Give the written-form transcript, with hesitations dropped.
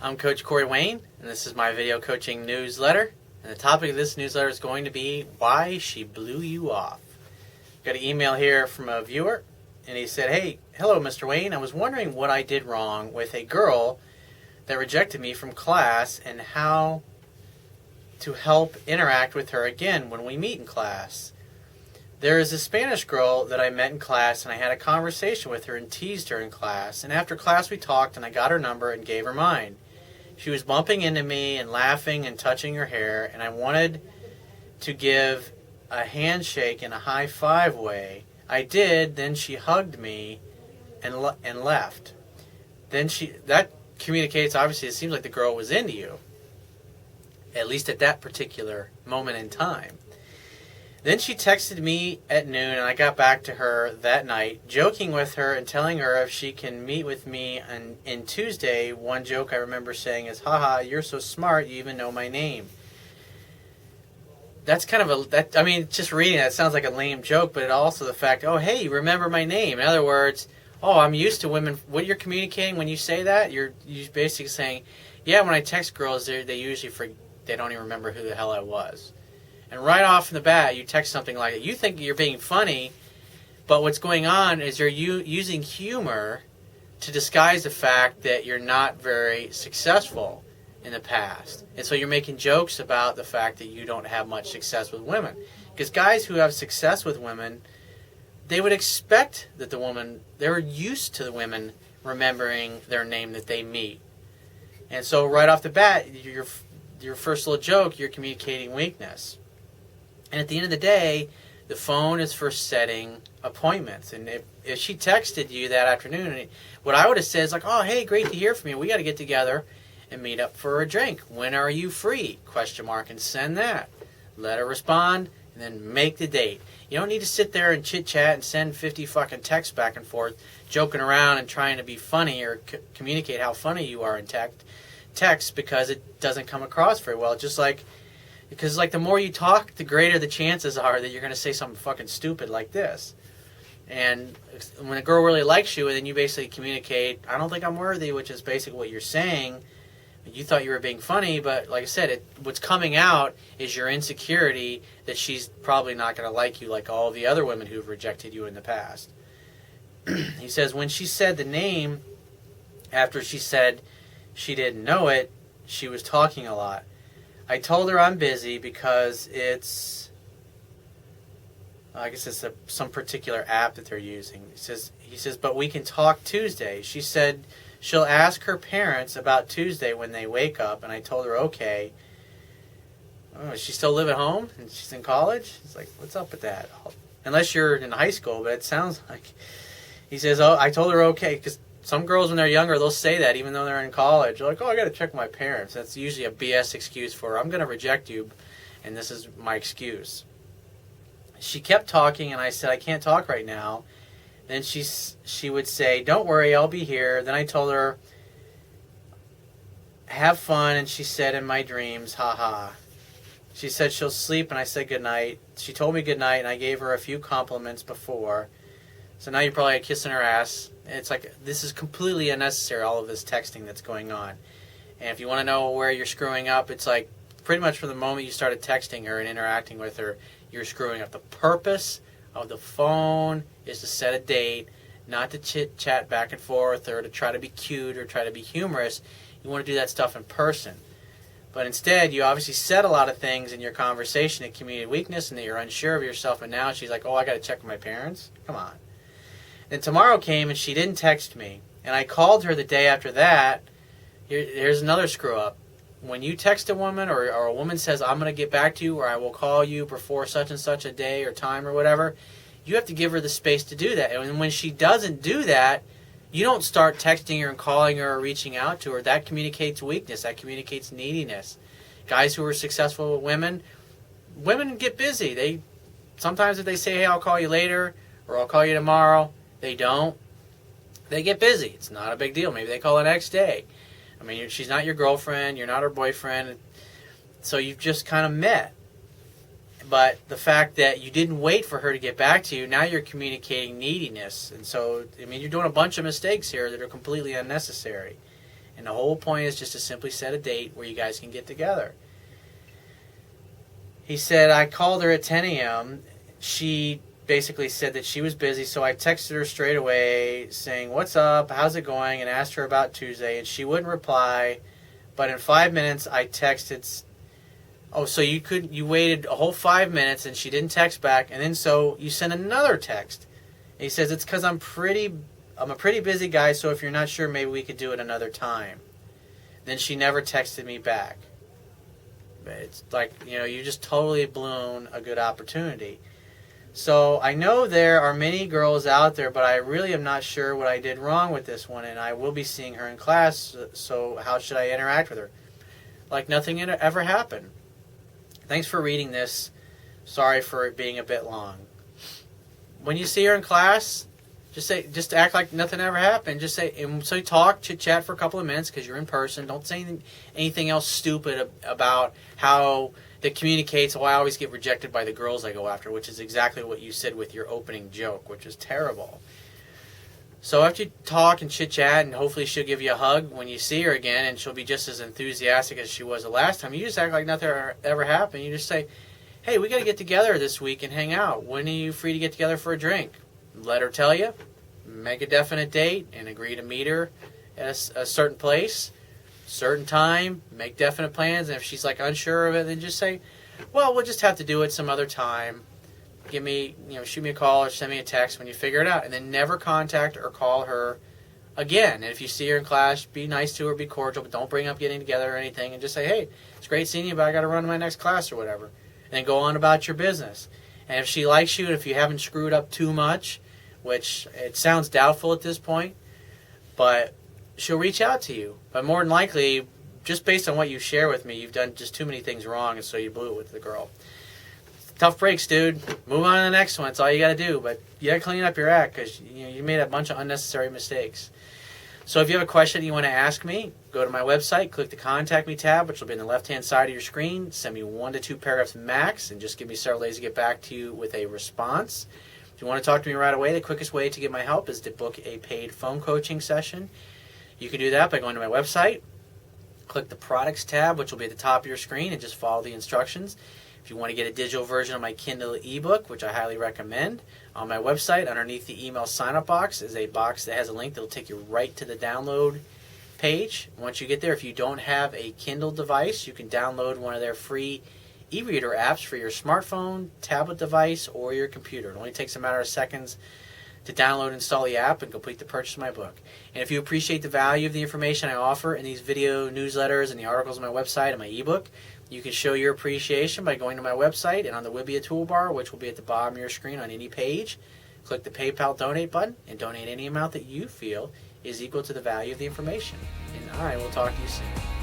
I'm Coach Corey Wayne, and this is my video coaching newsletter. And the topic of this newsletter is going to be why she blew you off. Got an email here from a viewer, and he said, "Hey, hello, Mr. Wayne. I was wondering what I did wrong with a girl that rejected me from class and how to help interact with her again when we meet in class. There is a Spanish girl that I met in class, and I had a conversation with her and teased her in class. And after class we talked, and I got her number and gave her mine. She was bumping into me and laughing and touching her hair, and I wanted to give a handshake in a high five way. I did, then she hugged me and left. Then that communicates, obviously, it seems like the girl was into you, at least at that particular moment in time. Then she texted me at noon, and I got back to her that night, joking with her and telling her if she can meet with me in Tuesday. One joke I remember saying is, haha, you're so smart, you even know my name. That's kind of just reading that sounds like a lame joke, but it also the fact, oh, hey, you remember my name. In other words, oh, I'm used to women. What you're communicating when you say that, you're basically saying, yeah, when I text girls, they usually they don't even remember who the hell I was. And right off the bat, you text something like that. You think you're being funny, but what's going on is you're using humor to disguise the fact that you're not very successful in the past. And so you're making jokes about the fact that you don't have much success with women. Because guys who have success with women, they would expect that they're used to the women remembering their name that they meet. And so right off the bat, your first little joke, you're communicating weakness. And at the end of the day, the phone is for setting appointments. And if she texted you that afternoon, what I would have said is like, oh, hey, great to hear from you. We got to get together and meet up for a drink. When are you free? ? And send that. Let her respond, and then make the date. You don't need to sit there and chit-chat and send 50 fucking texts back and forth, joking around and trying to be funny or communicate how funny you are in text because it doesn't come across very well. Because the more you talk, the greater the chances are that you're going to say something fucking stupid like this. And when a girl really likes you, then you basically communicate, I don't think I'm worthy, which is basically what you're saying. You thought you were being funny, but like I said, what's coming out is your insecurity that she's probably not going to like you like all the other women who've rejected you in the past. He says, when she said the name, after she said she didn't know it, she was talking a lot. I told her I'm busy because it's some particular app that they're using. He says, but we can talk Tuesday. She said she'll ask her parents about Tuesday when they wake up, and I told her okay. Oh, does she still live at home and she's in college? It's like, what's up with that? Unless you're in high school, but it sounds like he says, oh, I told her okay, because some girls when they're younger, they'll say that even though they're in college. They're like, oh, I got to check with my parents. That's usually a BS excuse for, I'm going to reject you, and this is my excuse. She kept talking, and I said, I can't talk right now. Then she would say, don't worry, I'll be here. Then I told her, have fun, and she said, in my dreams, haha. She said she'll sleep, and I said goodnight. She told me goodnight, and I gave her a few compliments before. So now you're probably kissing her ass. It's like, this is completely unnecessary, all of this texting that's going on. And if you want to know where you're screwing up, it's like pretty much from the moment you started texting her and interacting with her, you're screwing up. The purpose of the phone is to set a date, not to chit-chat back and forth or to try to be cute or try to be humorous. You want to do that stuff in person. But instead, you obviously said a lot of things in your conversation that communicated weakness and that you're unsure of yourself. And now she's like, oh, I got to check with my parents? Come on. Then tomorrow came and she didn't text me. And I called her the day after that. Here's another screw up. When you text a woman or a woman says, I'm going to get back to you or I will call you before such and such a day or time or whatever, you have to give her the space to do that. And when she doesn't do that, you don't start texting her and calling her or reaching out to her. That communicates weakness. That communicates neediness. Guys who are successful with women get busy. Sometimes if they say, hey, I'll call you later or I'll call you tomorrow, they don't. They get busy. It's not a big deal. Maybe they call the next day. I mean, she's not your girlfriend. You're not her boyfriend. So you've just kind of met. But the fact that you didn't wait for her to get back to you, now you're communicating neediness. And so, I mean, you're doing a bunch of mistakes here that are completely unnecessary. And the whole point is just to simply set a date where you guys can get together. He said, I called her at 10 a.m. She basically said that she was busy, so I texted her straight away saying, what's up, how's it going, and asked her about Tuesday, and she wouldn't reply. But in 5 minutes, I texted. Oh, so you waited a whole 5 minutes, and she didn't text back, and then so you sent another text. And he says, it's because I'm a pretty busy guy, so if you're not sure, maybe we could do it another time. Then she never texted me back. It's like, you just totally blown a good opportunity. So I know there are many girls out there, but I really am not sure what I did wrong with this one, and I will be seeing her in class, so how should I interact with her? Like nothing ever happened. Thanks for reading this. Sorry for it being a bit long. When you see her in class, just act like nothing ever happened. Just say, and so talk, chit-chat for a couple of minutes because you're in person. Don't say anything else stupid about how that communicates, I always get rejected by the girls I go after, which is exactly what you said with your opening joke, which is terrible. So after you talk and chit-chat, and hopefully she'll give you a hug when you see her again, and she'll be just as enthusiastic as she was the last time, you just act like nothing ever happened. You just say, hey, we got to get together this week and hang out. When are you free to get together for a drink? Let her tell you. Make a definite date and agree to meet her at a certain place, certain time, make definite plans, and if she's like unsure of it, then just say, well, we'll just have to do it some other time. Give me, shoot me a call or send me a text when you figure it out, and then never contact or call her again. And if you see her in class, be nice to her, be cordial, but don't bring up getting together or anything, and just say, hey, it's great seeing you, but I got to run to my next class or whatever. And then go on about your business. And if she likes you, and if you haven't screwed up too much, which it sounds doubtful at this point, but she'll reach out to you. But more than likely, just based on what you share with me, you've done just too many things wrong, and so you blew it with the girl. Tough breaks, dude. Move on to the next one. That's all you got to do. But you got to clean up your act because you made a bunch of unnecessary mistakes. So if you have a question you want to ask me, go to my website, click the Contact Me tab, which will be on the left-hand side of your screen. Send me 1 to 2 paragraphs max, and just give me several days to get back to you with a response. If you want to talk to me right away, the quickest way to get my help is to book a paid phone coaching session. You can do that by going to my website, click the Products tab, which will be at the top of your screen, and just follow the instructions. If you want to get a digital version of my Kindle ebook, which I highly recommend, on my website, underneath the email sign-up box, is a box that has a link that will take you right to the download page. Once you get there, if you don't have a Kindle device, you can download one of their free e-reader apps for your smartphone, tablet device, or your computer. It only takes a matter of seconds to download and install the app and complete the purchase of my book. And if you appreciate the value of the information I offer in these video newsletters and the articles on my website and my ebook, you can show your appreciation by going to my website and on the Wibbia toolbar, which will be at the bottom of your screen on any page. Click the PayPal donate button and donate any amount that you feel is equal to the value of the information. And I will talk to you soon.